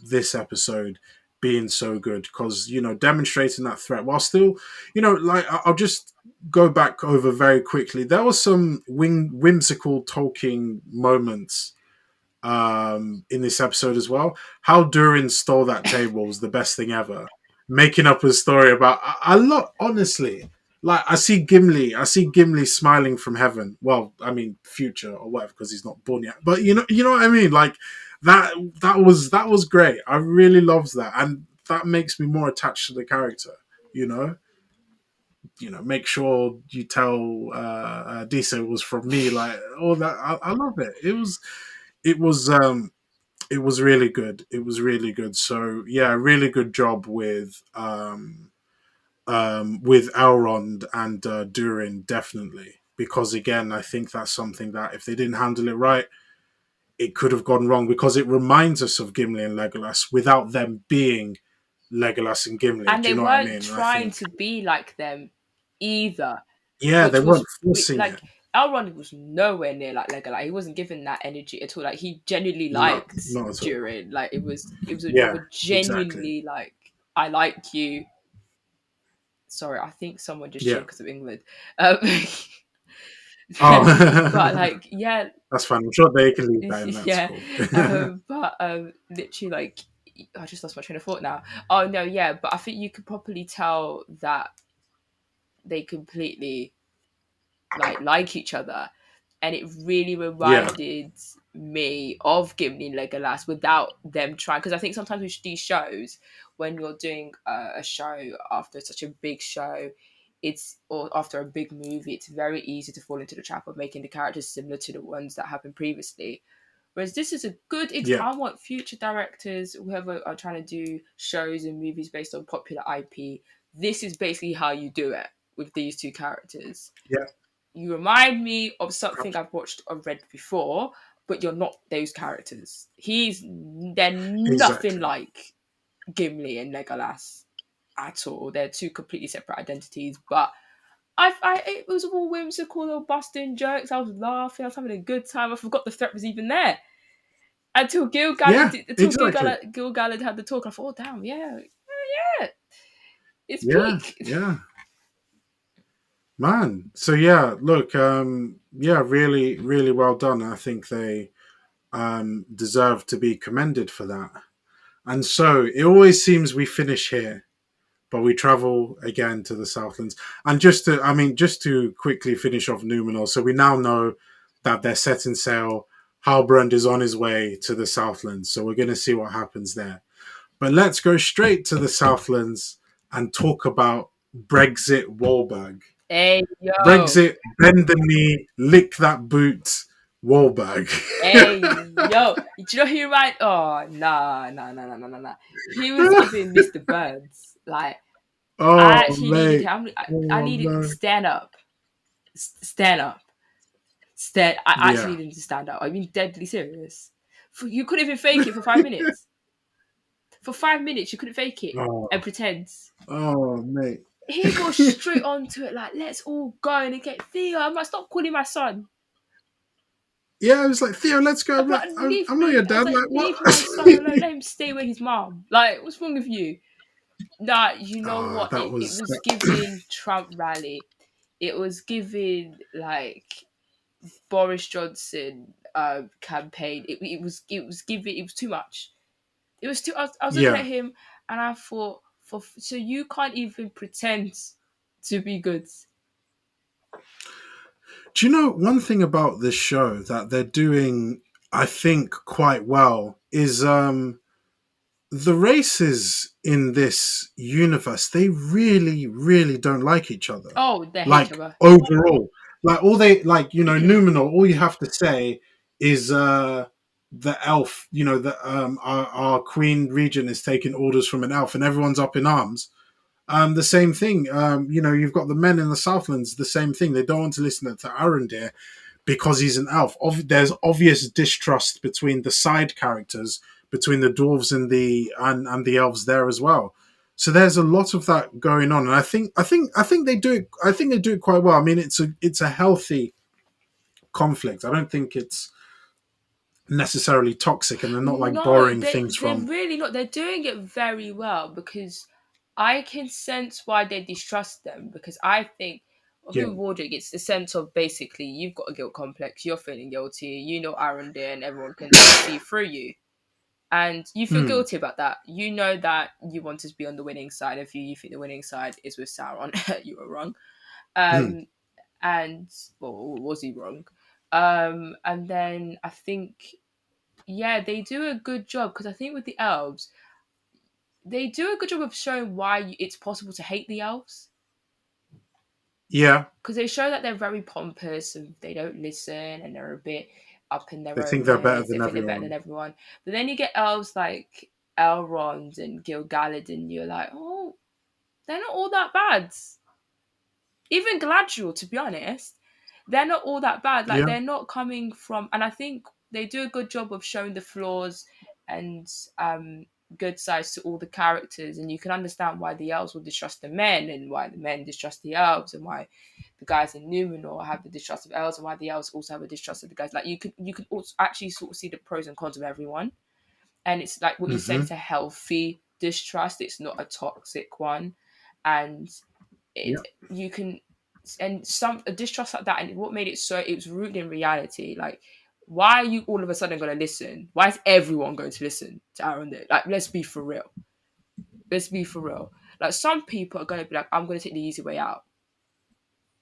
this episode being so good because demonstrating that threat while still, like I'll just go back over very quickly. There was some whimsical talking moments in this episode as well. How Durin stole that table was the best thing ever. Making up a story about a lot, honestly. Like I see Gimli smiling from heaven. Well, I mean future or whatever because he's not born yet. But you know what I mean. Like that that was great. I really loved that, and that makes me more attached to the character. You know, make sure you tell Disa it was from me. Like all that. I love it. It was it was really good. It was really good. So yeah, really good job with Elrond and Durin, definitely. Because again, I think that's something that if they didn't handle it right, it could have gone wrong. Because it reminds us of Gimli and Legolas without them being Legolas and Gimli. And Do they you know what I weren't mean? And I trying think to be like them either, yeah, they which weren't was forcing it. like Elrond was nowhere near like Legolas. He wasn't given that energy at all. Like he genuinely No, liked not at all. Durin. Like they Yeah, were exactly. genuinely like, I like you. Sorry, I think someone just Yeah. cheered because of England. Um, but Oh, like, yeah, that's fine. I'm sure they can leave that in. That's yeah. cool. But literally, like, I just lost my train of thought now. Oh no, yeah, but I think you could properly tell that they completely like each other, and it really Yeah, reminded me of Gimli and Legolas without them trying. Because I think sometimes with these shows, when you're doing a show after such a big show, or after a big movie, it's very easy to fall into the trap of making the characters similar to the ones that happened previously. Whereas this is a good yeah, I want future directors, whoever are trying to do shows and movies based on popular IP, this is basically how you do it with these two characters. yeah. You remind me of something I've watched or read before, but you're not those characters. They're nothing Exactly. like Gimli and Legolas at all. They're two completely separate identities, but it was all whimsical, little busting jokes. I was laughing. I was having a good time. I forgot the threat was even there until Yeah, exactly. Gil Galad had the talk. I thought, oh damn, yeah, yeah, it's Yeah, peak. yeah. Man. So yeah, look, yeah, really, really well done. I think they deserve to be commended for that. And so it always seems we finish here, but we travel again to the Southlands. And just to quickly finish off Númenór, so we now know that they're setting sail. Halbrand is on his way to the Southlands, so we're going to see what happens there. But let's go straight to the Southlands and talk about Brexit Wahlberg. Hey yo, Brexit, bend the knee, lick that boot, Wahlberg. hey yo, do you know who right? Oh nah. He was giving Mr. Burns. Like Oh, I actually needed mate. him. I Oh, needed no. stand up, stand up, stand. I actually Yeah. needed him to stand up. I mean, deadly serious. You couldn't even fake it for 5 minutes. For 5 minutes, you couldn't fake it Oh, and pretend. oh, mate. He goes straight onto it, like, let's all go and get Theo. I'm like, stop calling my son. Yeah, I was like, Theo, let's go. I'm I'm like, like, I'm, leave I'm not me. your I was dad. like, Like, what? leave my son alone. Let him stay with his mom. Like, what's wrong with you? Nah, you know Ah, what? that It was. was giving Trump rally. It was giving like Boris Johnson campaign. It was too much. It was too. I was looking Yeah. at him and I thought, so you can't even pretend to be good. Do you know one thing about this show that they're doing, I think, quite well is the races in this universe, they really, really don't like each other. Oh, they hate each Like other. overall. Like all they like, Númenór, all you have to say is the elf, that our Queen Regent is taking orders from an elf and everyone's up in arms. The same thing. You've got the men in the Southlands, the same thing. They don't want to listen to Arondir because he's an elf. There's obvious distrust between the side characters, between the dwarves and the elves there as well. So there's a lot of that going on, and I think they do it. I think they do it quite well. I mean, it's a healthy conflict. I don't think it's necessarily toxic, and they're not like No, borrowing things they're from. really not. They're doing it very well because I can sense why they distrust them. Because I think Yeah. with Wardrick, it's the sense of basically you've got a guilt complex, you're feeling guilty, you know Aaron there, and everyone can see through you, and you feel Hmm. guilty about that. You know that you want to be on the winning side. If you think the winning side is with Sauron, you were wrong. Hmm. Um, and well, was he wrong? And then I think yeah, they do a good job because I think with the elves, they do a good job of showing why it's possible to hate the elves Yeah. because they show that they're very pompous and they don't listen and they're a bit up in They their think own they're better heads. They than think they're better than everyone. everyone. But then you get elves like Elrond and Gil-galad, and you're like, oh, they're not all that bad. Even Galadriel, to be honest, they're not all that bad. Like Yeah. they're not coming from, and I think they do a good job of showing the flaws and good sides to all the characters, and you can understand why the elves will distrust the men, and why the men distrust the elves, and why the guys in Númenór have the distrust of elves, and why the elves also have a distrust of the guys. Like you could also actually sort of see the pros and cons of everyone, and it's like what you said. Hmm. It's a healthy distrust. It's not a toxic one, and Yeah. you can and some a distrust like that, and what made it so it was rooted in reality. Like, why are you all of a sudden going to listen? Why is everyone going to listen to Aaron? Like, let's be for real. Let's be for real. Like, some people are going to be like, I'm going to take the easy way out,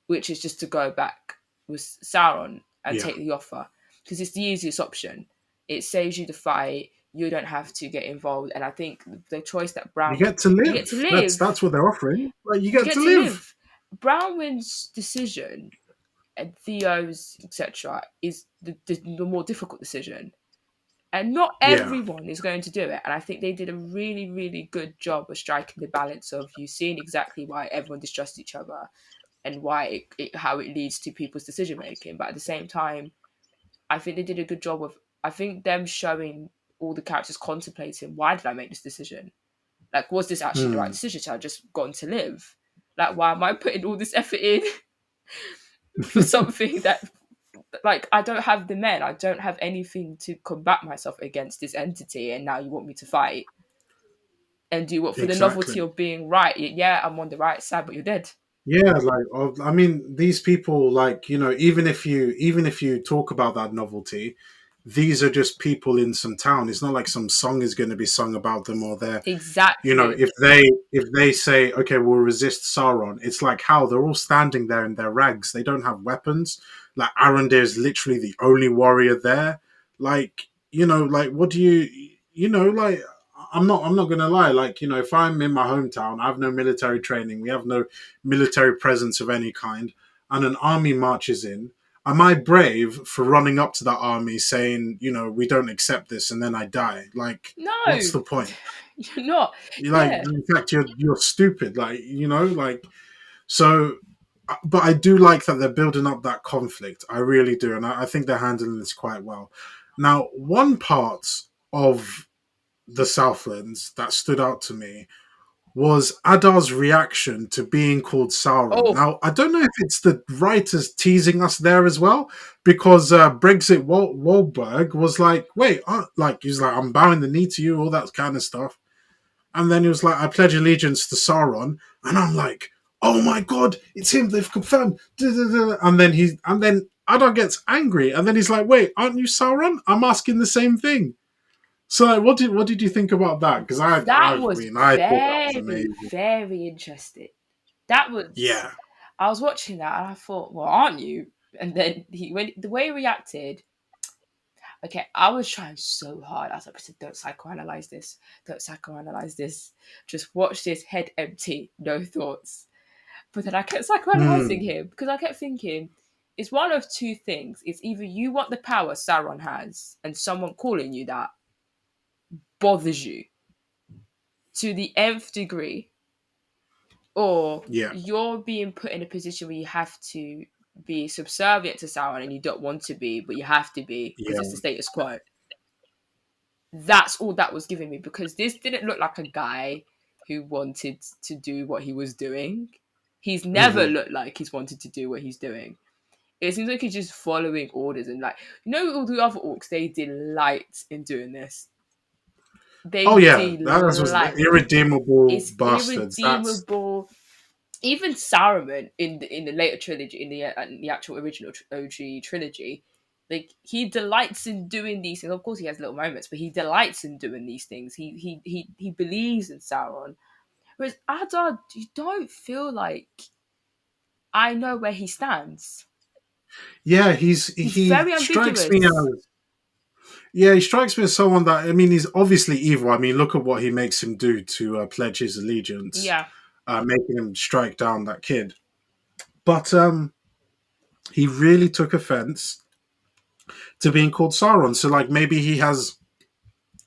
which is just to go back with Sauron and Yeah. take the offer because it's the easiest option. It saves you the fight. You don't have to get involved, and I think the choice that You Brown get to you get to live. That's live. what they're offering. Like you You get get to to live. live. Brownwin's decision and Theo's, etc., is the more difficult decision. And not Yeah. everyone is going to do it. And I think they did a really, really good job of striking the balance of you seeing exactly why everyone distrusts each other and why how it leads to people's decision making. But at the same time, I think they did a good job of, I think them showing all the characters contemplating, why did I make this decision? Like, was this actually the right Hmm. decision? Should I just gone to live? Like, why am I putting all this effort in for something that like I don't have the men, I don't have anything to combat myself against this entity, and now you want me to fight and do what for the Exactly. novelty of being right? Yeah, I'm on the right side, but you're dead. Yeah, like I mean, these people, like even if you talk about that novelty, these are just people in some town. It's not like some song is going to be sung about them, or they're Exactly. if they say, okay, we'll resist Sauron, it's like how they're all standing there in their rags. They don't have weapons. Like Arondir is literally the only warrior there. Like like what do like I'm not gonna lie. Like if I'm in my hometown, I have no military training. We have no military presence of any kind, and an army marches in. Am I brave for running up to that army saying, we don't accept this, and then I die? Like, what's No, the point? you're not. You're like, Yeah. in fact, you're stupid. Like, like so. But I do like that they're building up that conflict. I really do, and I think they're handling this quite well. Now, one part of the Southlands that stood out to me was Adar's reaction to being called Sauron. Oh Now, I don't know if it's the writers teasing us there as well, because Brexit Wahlberg was like, wait, like, he's like, I'm bowing the knee to you, all that kind of stuff. And then he was like, I pledge allegiance to Sauron. And I'm like, oh my God, it's him, they've confirmed. And then Adar gets angry, and then he's like, "Wait, aren't you Sauron? I'm asking the same thing." So, like, what did you think about that? Because That I was mean, I thought that was very, amazing. very interesting. That was, Yeah. I was watching that and I thought, well, aren't you? And then when the way he reacted, okay, I was trying so hard. I was like, don't psychoanalyze this. Don't psychoanalyze this. Just watch this head empty, no thoughts. But then I kept psychoanalyzing Mm, him because I kept thinking, it's one of two things. It's either you want the power Sauron has, and someone calling you that bothers you to the nth degree, or yeah. you're being put in a position where you have to be subservient to Sauron and you don't want to be, but you have to be because it's the Yeah. status quo. That's all that was giving me because this didn't look like a guy who wanted to do what he was doing. He's never Hmm. looked like he's wanted to do what he's doing. It seems like he's just following orders and like all the other orcs, they delight in doing this. Oh They yeah, that was delight. irredeemable It's bastards. That's irredeemable. Even Saruman in the later trilogy, in the actual original OG trilogy, like he delights in doing these things. Of course, he has little moments, but he delights in doing these things. He believes in Sauron. Whereas Adar, you don't feel like I know where he stands. yeah. He's He very strikes me ambiguous. as yeah. He strikes me as someone that I mean, he's obviously evil. I mean, look at what he makes him do to pledge his allegiance, Yeah, making him strike down that kid. But he really took offense to being called Sauron. So like maybe he has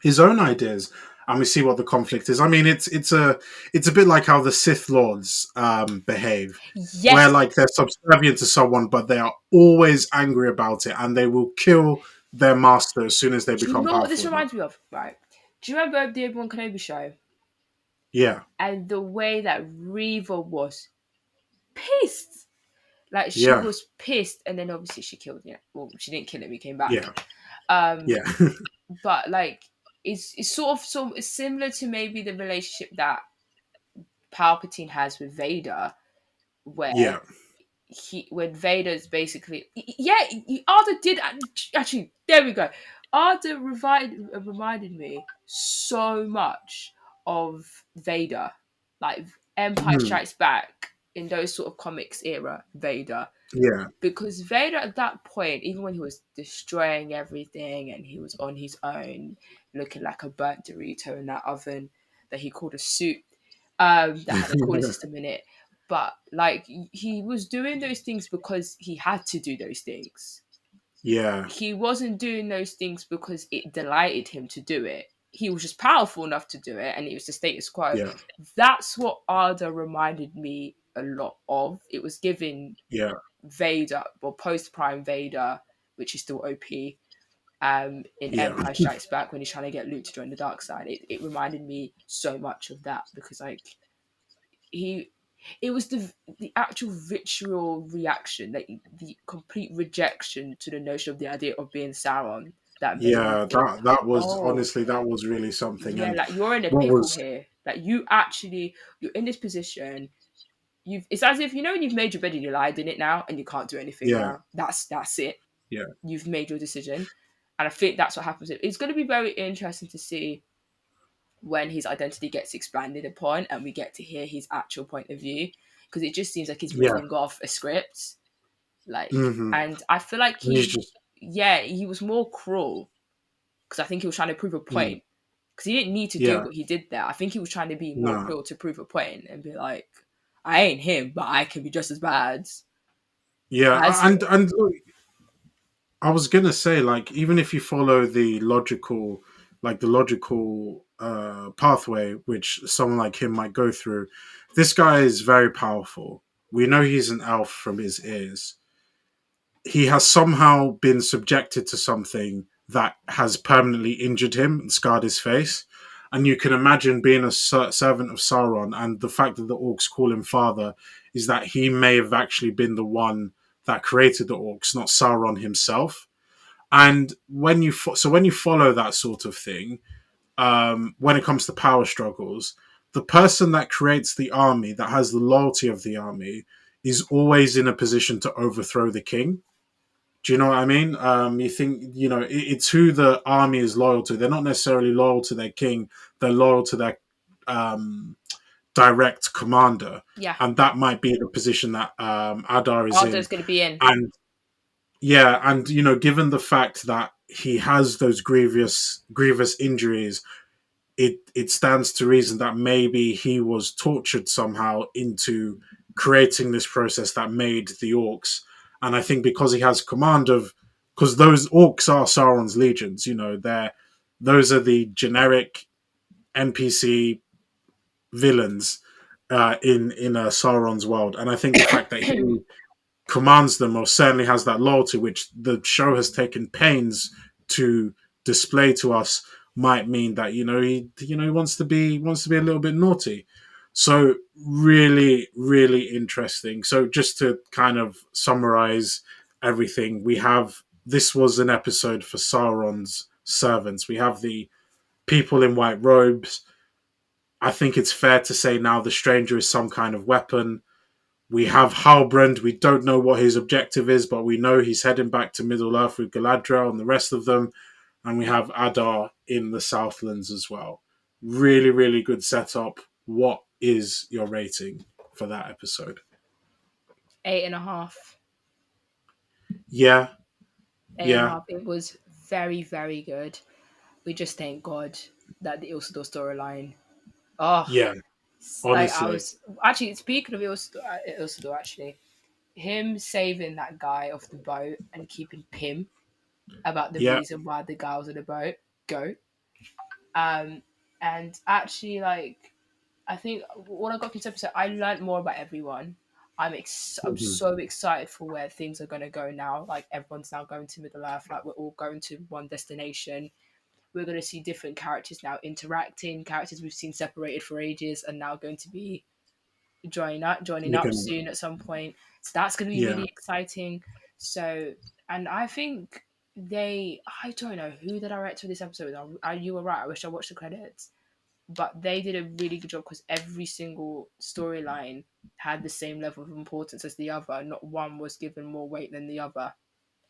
his own ideas, and we see what the conflict is. I mean, it's a bit like how the Sith Lords behave, where yes. like they're subservient to someone, but they are always angry about it, and they will kill their master as soon as they Do you become know what this powerful enough. reminds me of? Right. Do you remember the Obi-Wan Kenobi show Yeah, and the way that Reva was pissed? Like she yeah, was pissed, and then obviously she killed him. Well, she didn't kill him; he came back. yeah, Um, yeah, but like it's sort of it's similar to maybe the relationship that Palpatine has with Vader, where yeah, when Vader's basically yeah, Arda did actually. There we go. Arda reminded me so much of Vader, like Empire mm, Strikes Back in those sort of comics era Vader, yeah, because Vader at that point, even when he was destroying everything and he was on his own, looking like a burnt Dorito in that oven that he called a soup, that had a cooler system in it. But like he was doing those things because he had to do those things. yeah, He wasn't doing those things because it delighted him to do it. He was just powerful enough to do it, and it was the status quo. yeah, That's what Arda reminded me a lot of. It was giving yeah, Vader, or post Prime Vader, which is still OP, in yeah, Empire Strikes Back when he's trying to get Luke to join the dark side. It reminded me so much of that because like he it was the actual ritual reaction, like the complete rejection to the notion of the idea of being Sauron that made me yeah. think, That was oh honestly that was really something. yeah, And like you're in a what pickle was here. Like you're in this position. It's as if when you've made your bed and you lied in it now and you can't do anything yeah, now. That's it. yeah, You've made your decision. And I think that's what happens. It's going to be very interesting to see when his identity gets expanded upon and we get to hear his actual point of view, because it just seems like he's yeah. reading off a script. Like, Hmm. and I feel like And he's just he was more cruel because I think he was trying to prove a mm, point because he didn't need to do yeah, what he did there. I think he was trying to be more no. cruel to prove a point and be like, I ain't him, but I can be just as bad Yeah, as and him. I was gonna say, like, even if you follow the logical pathway which someone like him might go through, this guy is very powerful. We know he's an elf from his ears. He has somehow been subjected to something that has permanently injured him and scarred his face. And you can imagine being a servant of Sauron, and the fact that the orcs call him father is that he may have actually been the one that created the orcs, not Sauron himself. And when you follow that sort of thing, when it comes to power struggles, the person that creates the army, that has the loyalty of the army, is always in a position to overthrow the king. Do you know what I mean? You think, it's who the army is loyal to. They're not necessarily loyal to their king. They're loyal to their um, direct commander, Yeah. and that might be the position that Adar is Arthur's in. going to be in. And yeah, and given the fact that he has those grievous injuries, it stands to reason that maybe he was tortured somehow into creating this process that made the orcs. And I think because he has command of, because those orcs are Sauron's legions, those are the generic NPC villains in Sauron's world. And I think the fact that he commands them, or certainly has that loyalty, which the show has taken pains to display to us, might mean that he wants to be a little bit naughty. So really, really interesting. So just to kind of summarize everything, we have this was an episode for Sauron's servants. We have the people in white robes. I think it's fair to say now the stranger is some kind of weapon. We have Halbrand. We don't know what his objective is, but we know he's heading back to Middle Earth with Galadriel and the rest of them. And we have Adar in the Southlands as well. Really, really good setup. What is your rating for that episode? 8.5. Yeah, Eight and a yeah, half. It was very, very good. We just thank God that the Ilsador storyline. Oh, yeah. like I Honestly, was actually speaking of Ilsador, actually, him saving that guy off the boat and keeping Pym about the yeah, reason why the guy was on the boat. Go. Um, and actually, like, I think when I got to this episode, I learned more about everyone. I'm mhm, so excited for where things are gonna go now. Like everyone's now going to Middle Earth. Like we're all going to one destination. We're gonna see different characters now interacting. Characters we've seen separated for ages are now going to be joining you're up gonna, soon at some point. So that's gonna be yeah, really exciting. So and I think I don't know who the director of this episode is. You were right. I wish I watched the credits, but they did a really good job because every single storyline had the same level of importance as the other. Not one was given more weight than the other.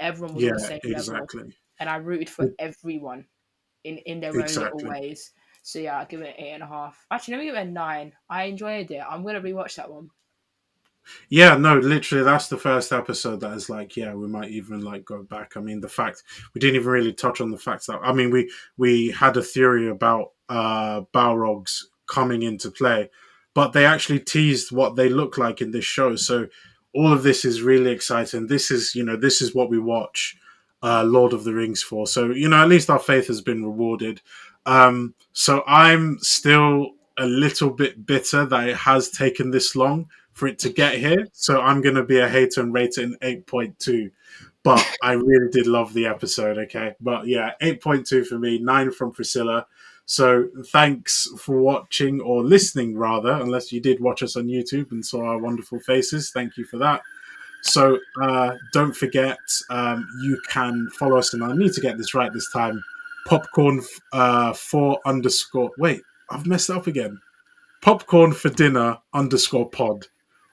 Everyone was on the yeah, same level, exactly, and I rooted for everyone in their own little exactly. ways. So yeah, I'll give it an 8.5. Actually, let me give it a 9. I enjoyed it. I'm gonna rewatch that one. Yeah, no, literally, that's the first episode that is like, yeah, we might even like go back. I mean, the fact we didn't even really touch on the fact that I mean, we had a theory about Balrogs coming into play, but they actually teased what they look like in this show. So all of this is really exciting. This is what we watch Lord of the Rings for. So at least our faith has been rewarded. So I'm still a little bit bitter that it has taken this long for it to get here. So I'm going to be a hater and rate it an 8.2. But I really did love the episode, okay? But yeah, 8.2 for me, 9 from Priscilla. So thanks for watching or listening, rather, unless you did watch us on YouTube and saw our wonderful faces. Thank you for that. So don't forget, you can follow us, and I need to get this right this time. Popcorn for underscore. Wait, I've messed up again. Popcorn for dinner underscore pod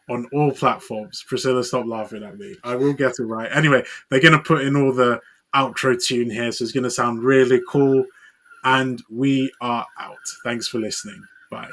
on all platforms. Priscilla, stop laughing at me. I will get it right. Anyway, they're going to put in all the outro tune here, so it's going to sound really cool. And we are out. Thanks for listening. Bye.